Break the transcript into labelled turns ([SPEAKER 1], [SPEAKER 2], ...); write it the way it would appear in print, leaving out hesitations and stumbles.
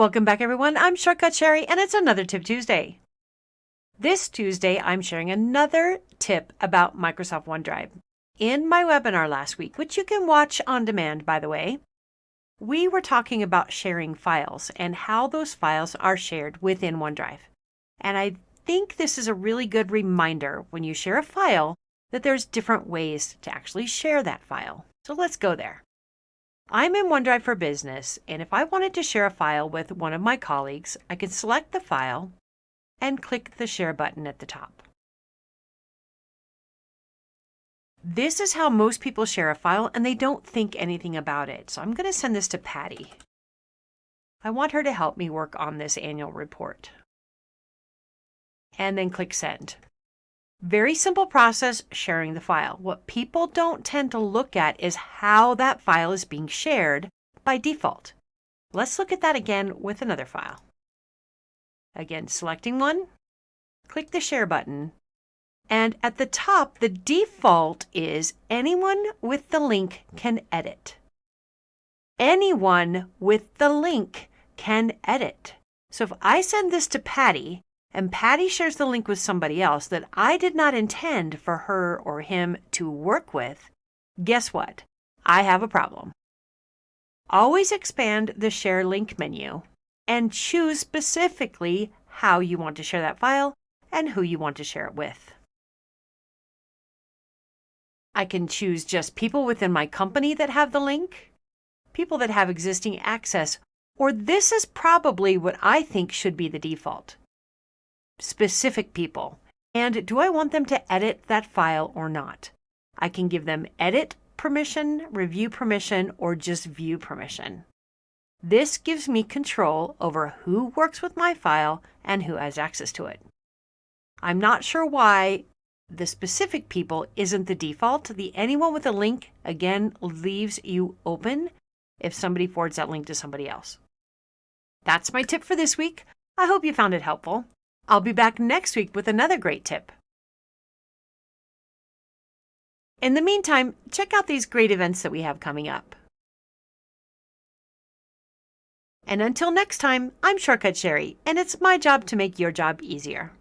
[SPEAKER 1] Welcome back, everyone. I'm Shortcut Sherry, and it's another Tip Tuesday. This Tuesday, I'm sharing another tip about Microsoft OneDrive. In my webinar last week, which you can watch on demand, by the way, we were talking about sharing files and how those files are shared within OneDrive. And I think this is a really good reminder when you share a file that there's different ways to actually share that file. So let's go there. I'm in OneDrive for Business, and if I wanted to share a file with one of my colleagues, I could select the file and click the Share button at the top. This is how most people share a file, and they don't think anything about it. So I'm going to send this to Patty. I want her to help me work on this annual report. And then click Send. Very simple process sharing the file. What people don't tend to look at is how that file is being shared by default. Let's look at that again with another file. Again, selecting one, click the Share button, and at the top, the default is anyone with the link can edit. Anyone with the link can edit. So if I send this to Patty, and Patty shares the link with somebody else that I did not intend for her or him to work with, guess what? I have a problem. Always expand the Share Link menu and choose specifically how you want to share that file and who you want to share it with. I can choose just people within my company that have the link, people that have existing access, or this is probably what I think should be the default. Specific people. And do I want them to edit that file or not? I can give them edit permission, review permission, or just view permission. This gives me control over who works with my file and who has access to it. I'm not sure why the specific people isn't the default. The anyone with a link, again, leaves you open if somebody forwards that link to somebody else. That's my tip for this week. I hope you found it helpful. I'll be back next week with another great tip. In the meantime, check out these great events that we have coming up. And until next time, I'm Shortcut Sherry, and it's my job to make your job easier.